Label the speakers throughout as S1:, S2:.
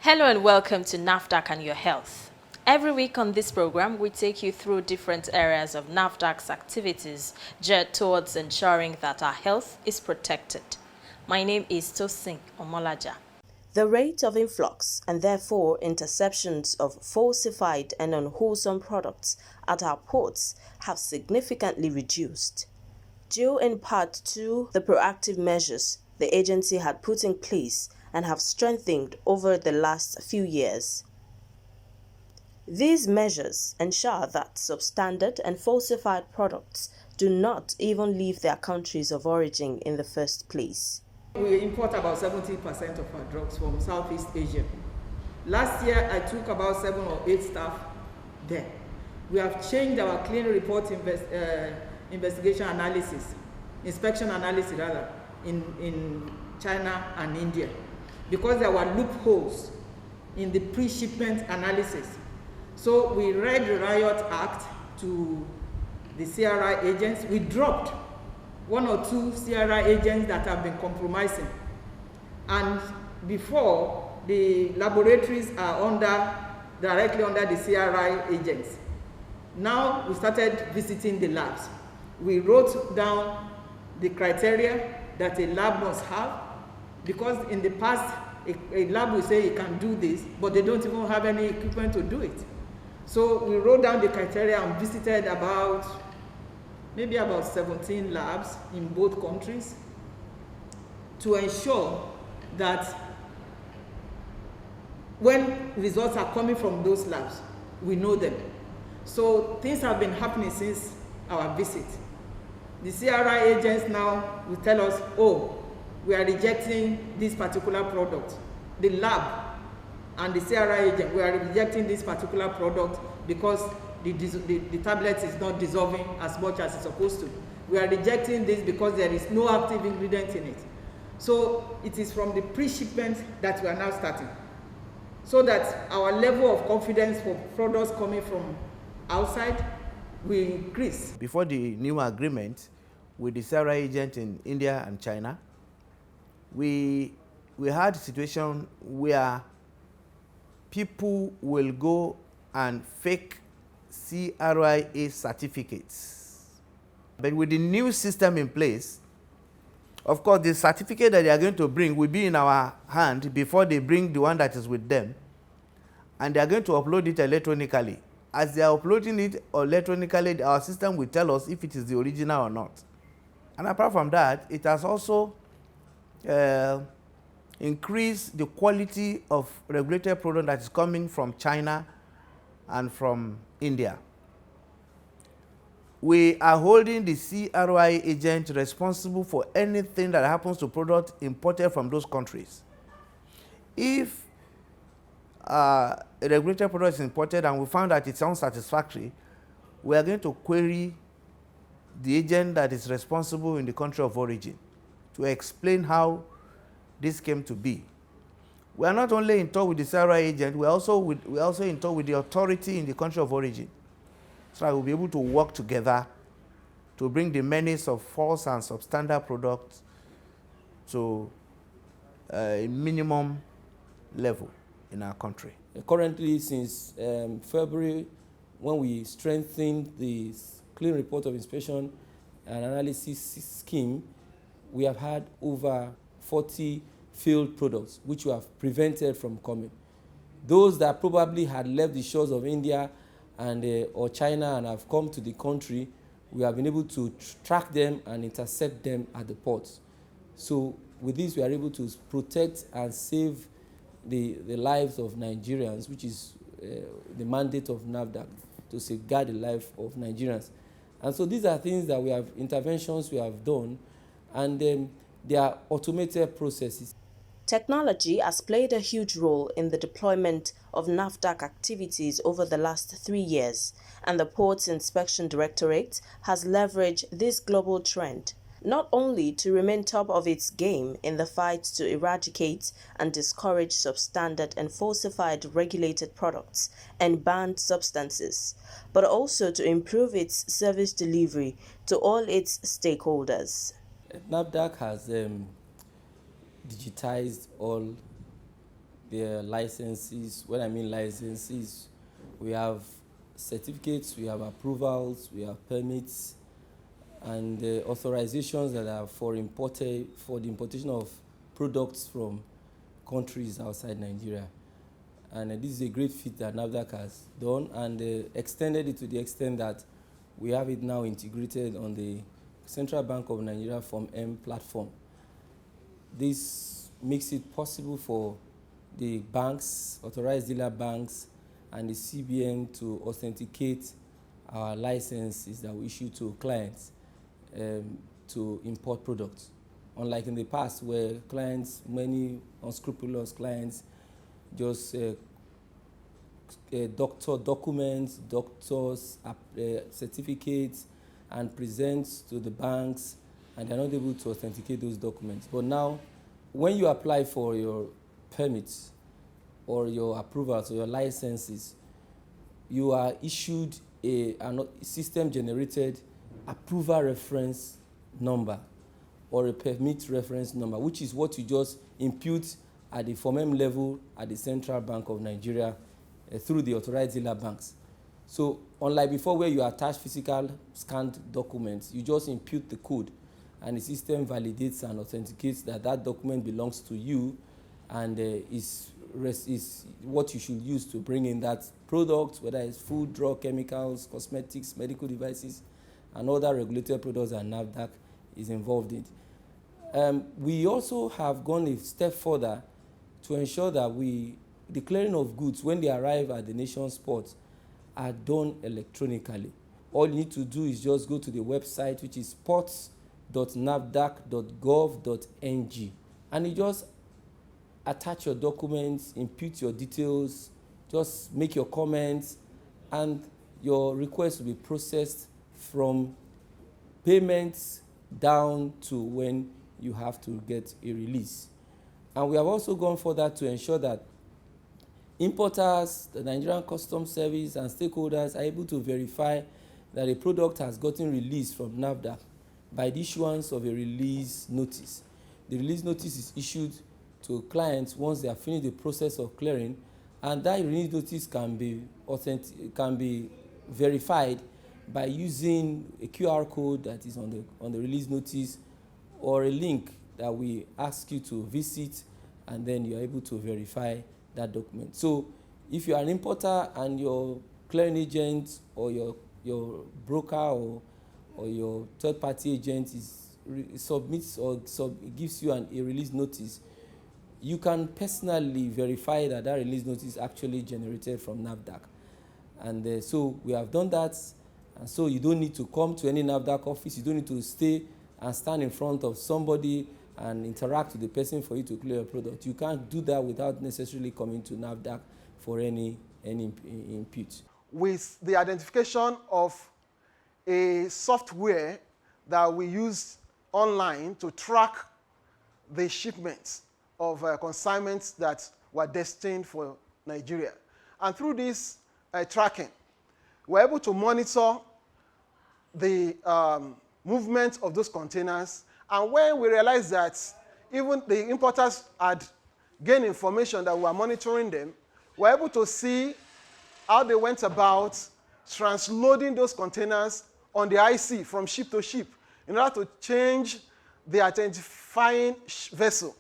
S1: Hello and welcome to NAFDAC and Your Health. Every week on this program, we take you through different areas of NAFDAC's activities geared towards ensuring that our health is protected. My name is Tosin Omolaja. The rate of influx and therefore interceptions of falsified and unwholesome products at our ports have significantly reduced, due in part to the proactive measures the agency had put in place and have strengthened over the last few years. These measures ensure that substandard and falsified products do not even leave their countries of origin in the first place.
S2: We import about 70% of our drugs from Southeast Asia. Last year, I took about 7 or 8 staff there. We have changed our clean report investigation analysis, inspection analysis rather, in China and India, because there were loopholes in the pre-shipment analysis. So we read the Riot Act to the CRI agents. We dropped 1 or 2 CRI agents that have been compromising. And before, the laboratories are directly under the CRI agents. Now we started visiting the labs. We wrote down the criteria that a lab must have, because in the past, a lab will say it can do this, but they don't even have any equipment to do it. So we wrote down the criteria and visited maybe about 17 labs in both countries to ensure that when results are coming from those labs, we know them. So things have been happening since our visit. The CRI agents now will tell us, oh, we are rejecting this particular product. The lab and the CRI agent, we are rejecting this particular product because the tablet is not dissolving as much as it's supposed to. We are rejecting this because there is no active ingredient in it. So it is from the pre-shipment that we are now starting, so that our level of confidence for products coming from outside will increase.
S3: Before the new agreement with the CRI agent in India and China, we had a situation where people will go and fake CRIA certificates. But with the new system in place, of course, the certificate that they are going to bring will be in our hand before they bring the one that is with them. And they are going to upload it electronically. As they are uploading it electronically, our system will tell us if it is the original or not. And apart from that, it has also increased the quality of regulated product that is coming from China and from India. We are holding the CRI agent responsible for anything that happens to products imported from those countries. If a regulated product is imported and we found that it's unsatisfactory, we are going to query the agent that is responsible in the country of origin to explain how this came to be. We are not only in talk with the CRI agent, we are also in talk with the authority in the country of origin, so that we'll be able to work together to bring the menace of false and substandard products to a minimum level in our country.
S4: Currently, since February, when we strengthened the clean report of inspection and analysis scheme, we have had over 40 failed products which we have prevented from coming. Those that probably had left the shores of India and or China and have come to the country, we have been able to track them and intercept them at the ports. So with this, we are able to protect and save the lives of Nigerians, which is the mandate of NAFDAC, to safeguard the life of Nigerians. And so these are things that we have, interventions we have done, and they are automated processes.
S1: Technology has played a huge role in the deployment of NAFDAC activities over the last 3 years, and the Ports Inspection Directorate has leveraged this global trend, not only to remain top of its game in the fight to eradicate and discourage substandard and falsified regulated products and banned substances, but also to improve its service delivery to all its stakeholders.
S4: NAFDAC has digitized all their licenses. When I mean licenses, we have certificates, we have approvals, we have permits, and authorizations that are for the importation of products from countries outside Nigeria. And this is a great feat that NAFDAC has done, and extended it to the extent that we have it now integrated on the Central Bank of Nigeria Form M platform. This makes it possible for the banks, authorized dealer banks, and the CBN to authenticate our licenses that we issue to clients to import products. Unlike in the past, where clients, many unscrupulous clients, just doctor documents, doctors' certificates, and present to the banks, and they're not able to authenticate those documents. But now, when you apply for your permits or your approvals or your licenses, you are issued a system-generated approval reference number or a permit reference number, which is what you just impute at the Form M level at the Central Bank of Nigeria through the authorized dealer banks. So unlike before, where you attach physical scanned documents, you just impute the code, and the system validates and authenticates that that document belongs to you and is what you should use to bring in that product, whether it's food, drug, chemicals, cosmetics, medical devices, and other regulated products that NAFDAC is involved in. We also have gone a step further to ensure that the clearing of goods, when they arrive at the nation's ports, are done electronically. All you need to do is just go to the website, which is ports.nafdac.gov.ng, and you just attach your documents, impute your details, just make your comments, and your request will be processed from payments down to when you have to get a release. And we have also gone further to ensure that importers, the Nigerian Customs Service, and stakeholders are able to verify that a product has gotten released from NAFDAC by the issuance of a release notice. The release notice is issued to clients once they have finished the process of clearing, and that release notice can be verified by using a QR code that is on the release notice, or a link that we ask you to visit, and then you are able to verify that document. So if you are an importer and your clearing agent or your broker or your third-party agent submits or gives you a release notice, you can personally verify that that release notice is actually generated from NAFDAC. And so we have done that, and so you don't need to come to any NAFDAC office, you don't need to stay and stand in front of somebody and interact with the person for you to clear a product. You can't do that without necessarily coming to NAFDAC for any input.
S5: With the identification of a software that we use online to track the shipments of consignments that were destined for Nigeria. And through this tracking, we're able to monitor the movement of those containers. And when we realized that even the importers had gained information that we were monitoring them, we're able to see how they went about transloading those containers on the IC from ship to ship in order to change the identifying vessel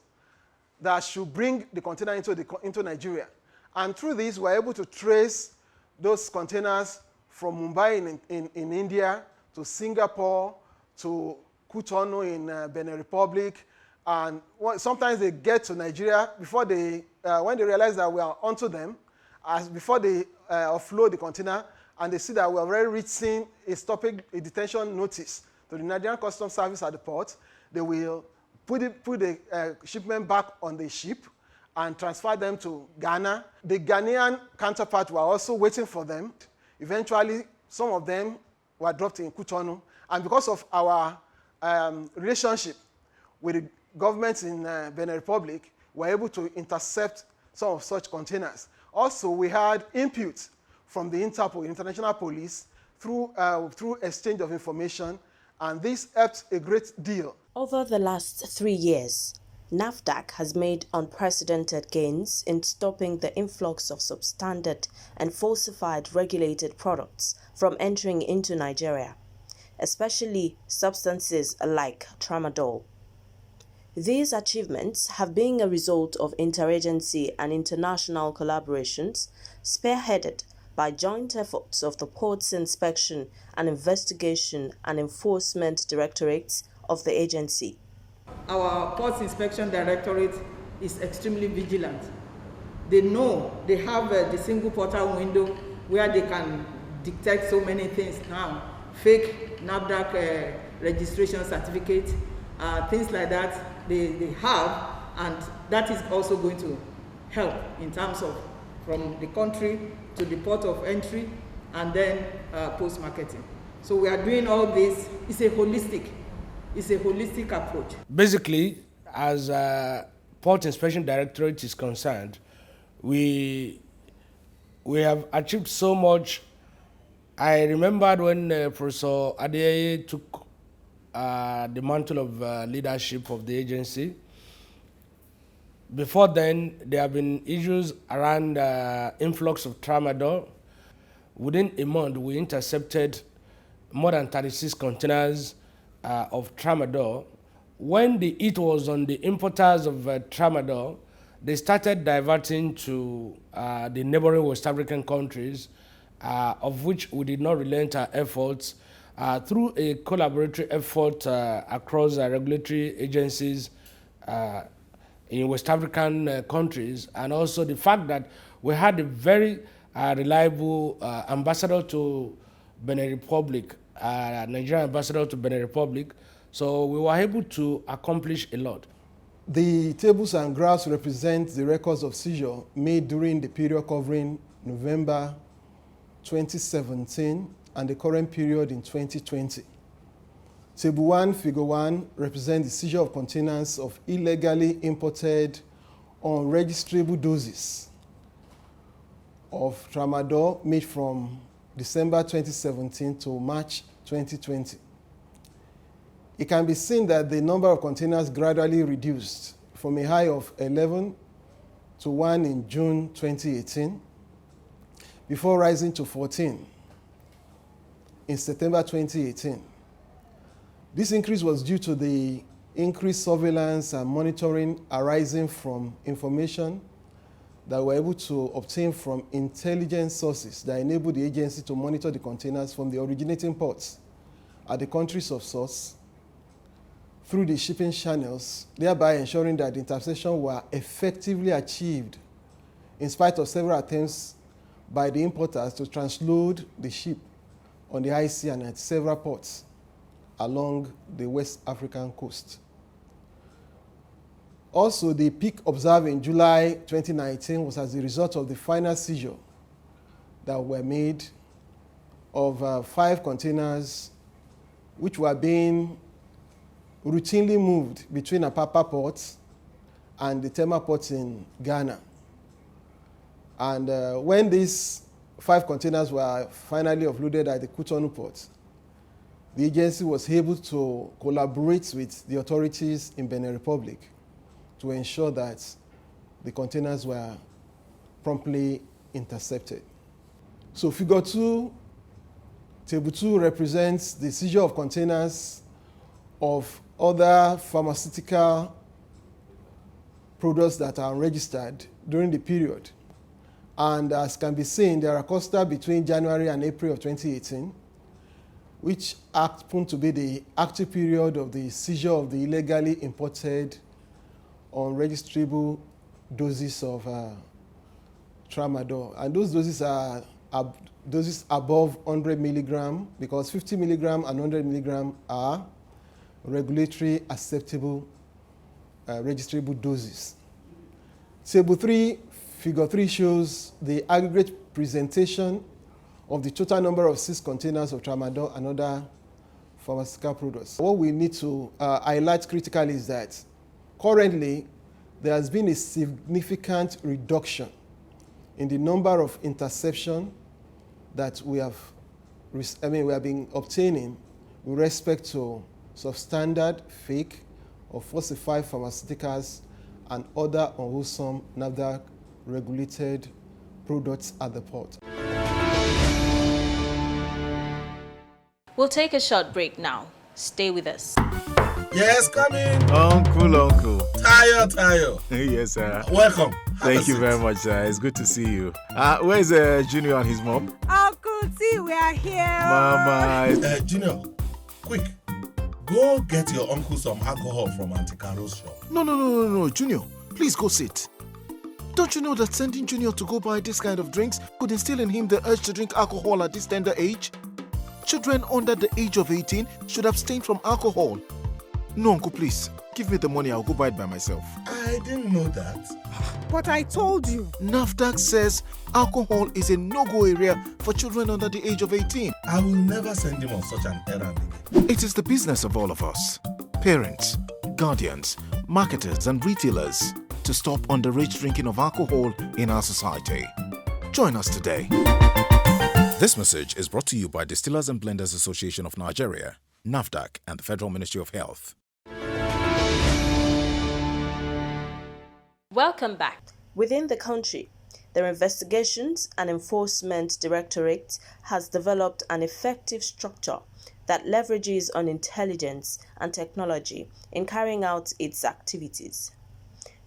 S5: that should bring the container into Nigeria. And through this, we're able to trace those containers from Mumbai in India to Singapore to Cotonou in Benin Republic. And sometimes they get to Nigeria before when they realize that we are onto them, before they offload the container, and they see that we have already written a detention notice to the Nigerian Customs Service at the port, they will put the shipment back on the ship and transfer them to Ghana. The Ghanaian counterpart were also waiting for them. Eventually, some of them were dropped in Cotonou. And because of our relationship with the government in Benin Republic, we were able to intercept some of such containers. Also, we had input from the Interpol, International Police, through exchange of information, and this helped a great deal.
S6: Over the last 3 years, NAFDAC has made unprecedented gains in stopping the influx of substandard and falsified regulated products from entering into Nigeria, especially substances like tramadol. These achievements have been a result of interagency and international collaborations spearheaded by joint efforts of the Ports Inspection and Investigation and Enforcement Directorates of the agency.
S2: Our Ports Inspection Directorate is extremely vigilant. They know they have the single portal window where they can detect so many things now. Fake NAFDAC registration certificate, things like that they have, and that is also going to help in terms of from the country to the port of entry and then post-marketing. So we are doing all this. It's a holistic approach.
S7: Basically, as Port Inspection Directorate is concerned, we have achieved so much. I remembered when Professor Adeyeye took the mantle of leadership of the agency. Before then, there have been issues around influx of tramadol. Within a month, we intercepted more than 36 containers of tramadol. When the heat was on the importers of tramadol, they started diverting to the neighboring West African countries, of which we did not relent our efforts through a collaboratory effort across regulatory agencies in West African countries, and also the fact that we had a very reliable ambassador to Benin Republic, Nigerian ambassador to Benin Republic, so we were able to accomplish a lot.
S5: The tables and graphs represent the records of seizure made during the period covering November 2017 and the current period in 2020. Table 1, Figure 1 represents the seizure of containers of illegally imported unregisterable doses of tramadol made from December 2017 to March 2020. It can be seen that the number of containers gradually reduced from a high of 11 to 1 in June 2018, before rising to 14 in September 2018. This increase was due to the increased surveillance and monitoring arising from information that we were able to obtain from intelligence sources that enabled the agency to monitor the containers from the originating ports at the countries of source through the shipping channels, thereby ensuring that the interception were effectively achieved in spite of several attempts by the importers to transload the ship on the high sea and at several ports along the West African coast. Also, the peak observed in July 2019 was as a result of the final seizure that were made of 5 containers which were being routinely moved between Apapa port and the Tema port in Ghana. And when these 5 containers were finally offloaded at the Cotonou port, the agency was able to collaborate with the authorities in Benin Republic to ensure that the containers were promptly intercepted. So Figure 2, Table 2 represents the seizure of containers of other pharmaceutical products that are unregistered during the period. And as can be seen, there are clusters between January and April of 2018, which happened to be the active period of the seizure of the illegally imported unregisterable doses of tramadol. And those doses are doses above 100 milligram, because 50 milligram and 100 milligram are regulatory acceptable registrable doses. Table 3, Figure 3 shows the aggregate presentation of the total number of seized containers of tramadol and other pharmaceutical products. What we need to highlight critically is that currently there has been a significant reduction in the number of interception that we have been obtaining with respect to substandard, fake, of falsified pharmaceuticals and other unwholesome NAFDAC regulated products at the port.
S1: We'll take a short break now. Stay with us.
S8: Yes, come in.
S9: Uncle.
S8: Tayo.
S9: Yes, sir.
S8: Welcome.
S9: Thank you very much, sir. It's good to see you. Where's Junior and his mom?
S10: Uncle T, we are here.
S9: Mama.
S8: Junior, quick. Go get your uncle some alcohol from Auntie Carol's shop.
S11: No, Junior. Please go sit. Don't you know that sending Junior to go buy this kind of drinks could instill in him the urge to drink alcohol at this tender age? Children under the age of 18 should abstain from alcohol. No, Uncle, please. Give me the money. I'll go buy it by myself.
S8: I didn't know that.
S10: But I told you.
S11: NAFDAC says alcohol is a no-go area for children under the age of 18.
S8: I will never send him on such an errand again.
S11: It is the business of all of us, parents, guardians, marketers and retailers, to stop underage drinking of alcohol in our society. Join us today.
S12: This message is brought to you by Distillers and Blenders Association of Nigeria, NAFDAC, and the Federal Ministry of Health.
S1: Welcome back.
S6: Within the country, the Investigations and Enforcement Directorate has developed an effective structure that leverages on intelligence and technology in carrying out its activities.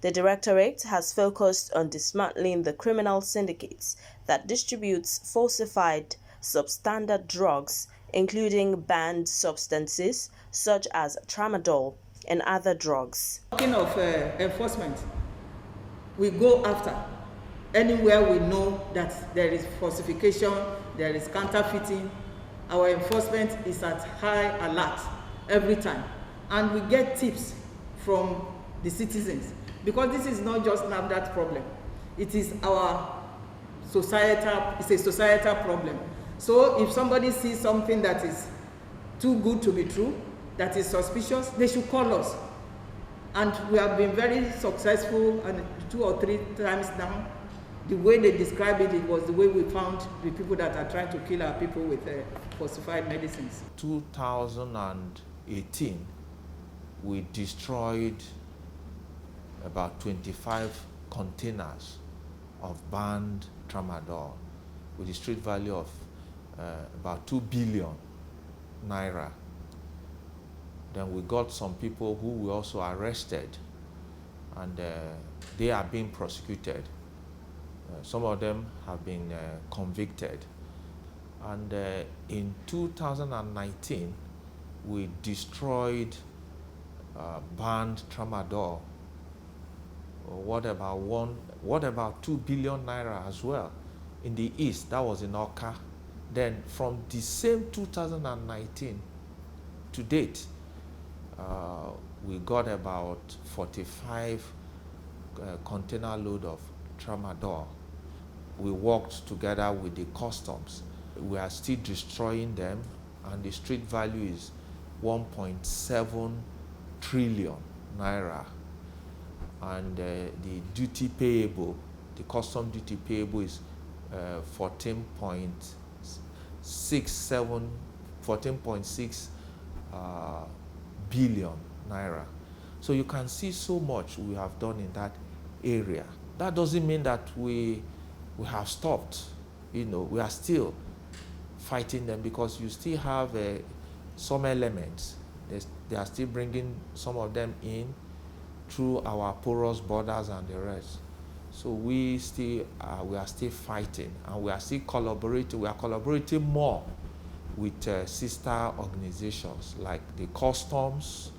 S6: The Directorate has focused on dismantling the criminal syndicates that distributes falsified substandard drugs, including banned substances such as tramadol and other drugs.
S2: Talking of enforcement, we go after anywhere we know that there is falsification, there is counterfeiting. Our enforcement is at high alert every time, and we get tips from the citizens, because this is not just NAFDAC problem. It is our societal, it's a societal problem. So if somebody sees something that is too good to be true, that is suspicious, they should call us. And we have been very successful, and 2 or 3 times now. The way they describe it, it was the way we found the people that are trying to kill our people with falsified medicines.
S13: 2018, we destroyed about 25 containers of banned tramadol with a street value of about 2 billion naira. Then we got some people who were also arrested, and they are being prosecuted. Some of them have been convicted. And in 2019, we destroyed banned tramadol. What about 2 billion naira as well? In the east, that was in Oka. Then from the same 2019 to date, we got about 45 container load of tramadol. We worked together with the customs. We are still destroying them, and the street value is 1.7 trillion naira. And the duty payable, the custom duty payable is 14.6 billion naira. So you can see so much we have done in that area. That doesn't mean that we have stopped. You know, we are still fighting them, because you still have some elements. They are still bringing some of them in through our porous borders and the rest. So we are still fighting, and we are still collaborating. We are collaborating more with sister organizations like the customs,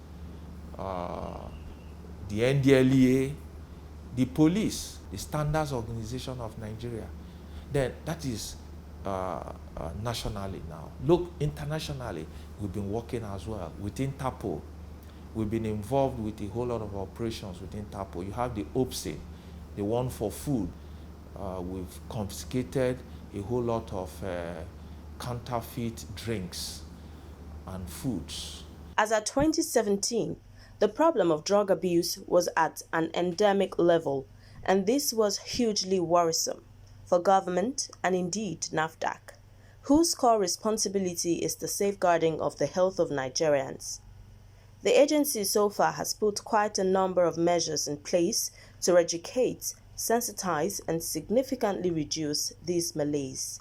S13: the NDLEA, the police, the Standards Organization of Nigeria. Then that is nationally now. Look, internationally, we've been working as well with Interpol. We've been involved with a whole lot of operations with Interpol. You have the OPSE, the one for food. We've confiscated a whole lot of counterfeit drinks and foods.
S6: As at 2017, the problem of drug abuse was at an endemic level, and this was hugely worrisome for government and indeed NAFDAC, whose core responsibility is the safeguarding of the health of Nigerians. The agency so far has put quite a number of measures in place to educate, sensitize, and significantly reduce these malaise.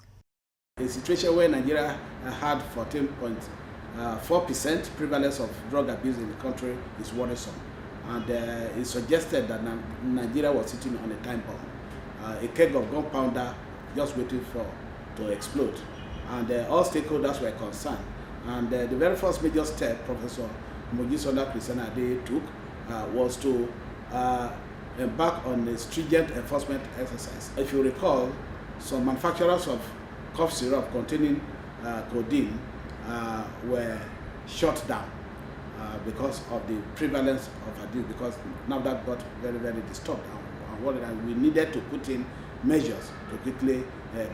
S14: A situation where Nigeria had 14.4% prevalence of drug abuse in the country is worrisome. And it suggested that Nigeria was sitting on a time bomb, a keg of gunpowder just waiting to explode. And all stakeholders were concerned. And the very first major step Professor Mojisola Christiana Ade took was to embark on a stringent enforcement exercise. If you recall, some manufacturers of cough syrup containing codeine were shut down because of the prevalence of abuse, because NAFDAC got very, very disturbed. And we needed to put in measures to quickly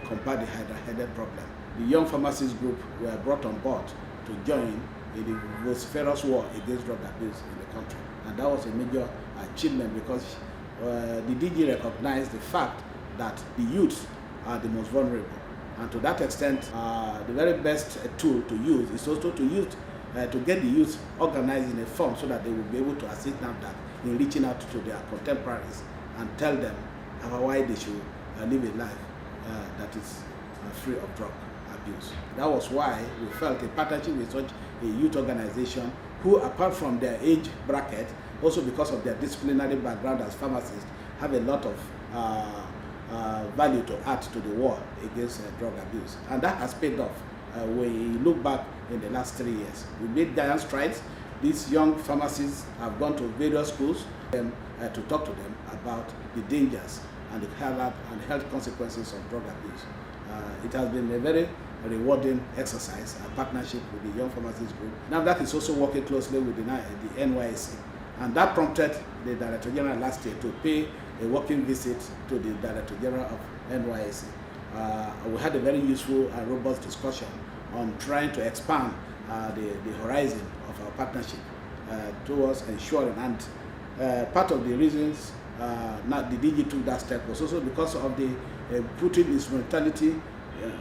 S14: combat the hydra-headed problem. The young pharmacists group were brought on board to join in the vociferous war against drug abuse in the country. And that was a major achievement because the DG recognized the fact that the youth are the most vulnerable. And to that extent, the very best tool to use is also to get the youth organized in a form so that they will be able to assist NAFDAC in reaching out to their contemporaries and tell them why they should live a life that is free of drug abuse. That was why we felt a partnership with such a youth organization who, apart from their age bracket, also because of their disciplinary background as pharmacists, have a lot of value to add to the war against drug abuse. And that has paid off. We look back in the last 3 years. We made giant strides. These young pharmacists have gone to various schools to talk to them about the dangers and the health consequences of drug abuse. It has been a very rewarding exercise, a partnership with the Young Pharmacists Group. NAFDAC is also working closely with the NYSC, and that prompted the Director General last year to pay a working visit to the Director General of NYSC. We had a very useful and robust discussion on trying to expand the horizon of our partnership towards ensuring, and part of the reasons the DG took that step was also because of the putting instrumentality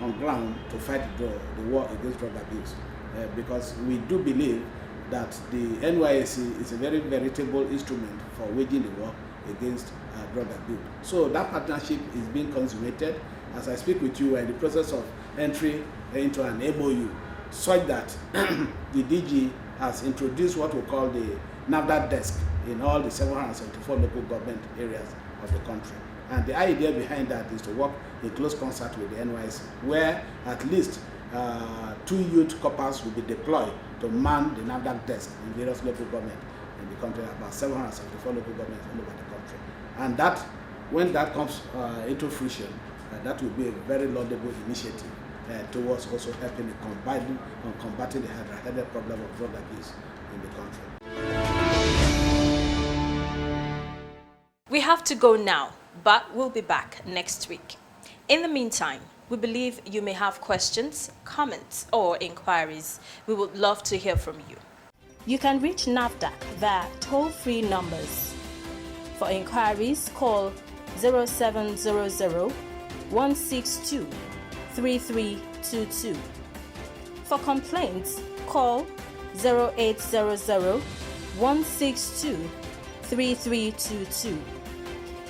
S14: on ground to fight the war against drug abuse. Because we do believe that the NYSC is a very veritable instrument for waging the war against drug abuse. So that partnership is being consummated. As I speak with you, we're in the process of entry into an MOU, such that the DG has introduced what we call the NAFDAC desk in all the 774 local government areas of the country. And the idea behind that is to work in close concert with the NYSC, where at least 2 youth corps will be deployed to man the NAFDAC desk in various local government in the country, about 774 local governments all over the country. And that, when that comes into fruition, that will be a very laudable initiative towards also helping in combating the hydra-headed problem of drug abuse in the country.
S1: We have to go now, but we'll be back next week. In the meantime, we believe you may have questions, comments, or inquiries. We would love to hear from you. You can reach NAFDAC via toll-free numbers. For inquiries, call 0700 162 3322. For complaints, call 0800 162 3322.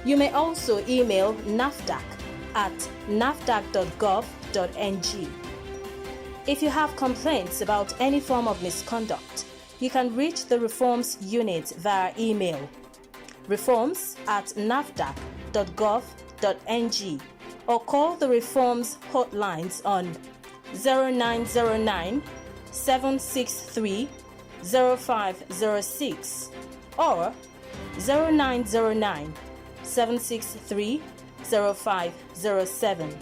S1: You may also email NAFDAC at nafdac.gov.ng. If you have complaints about any form of misconduct, you can reach the Reforms Unit via email, reforms@nafdac.gov.ng, or call the Reforms hotlines on 0909 763 0506 or 0909 763 0507.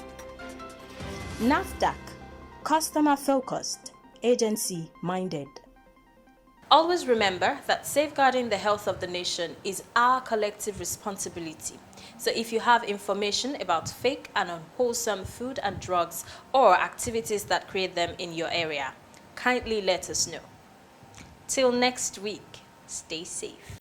S1: NAFDAC, customer focused, agency minded. Always remember that safeguarding the health of the nation is our collective responsibility. So if you have information about fake and unwholesome food and drugs or activities that create them in your area, kindly let us know. Till next week, stay safe.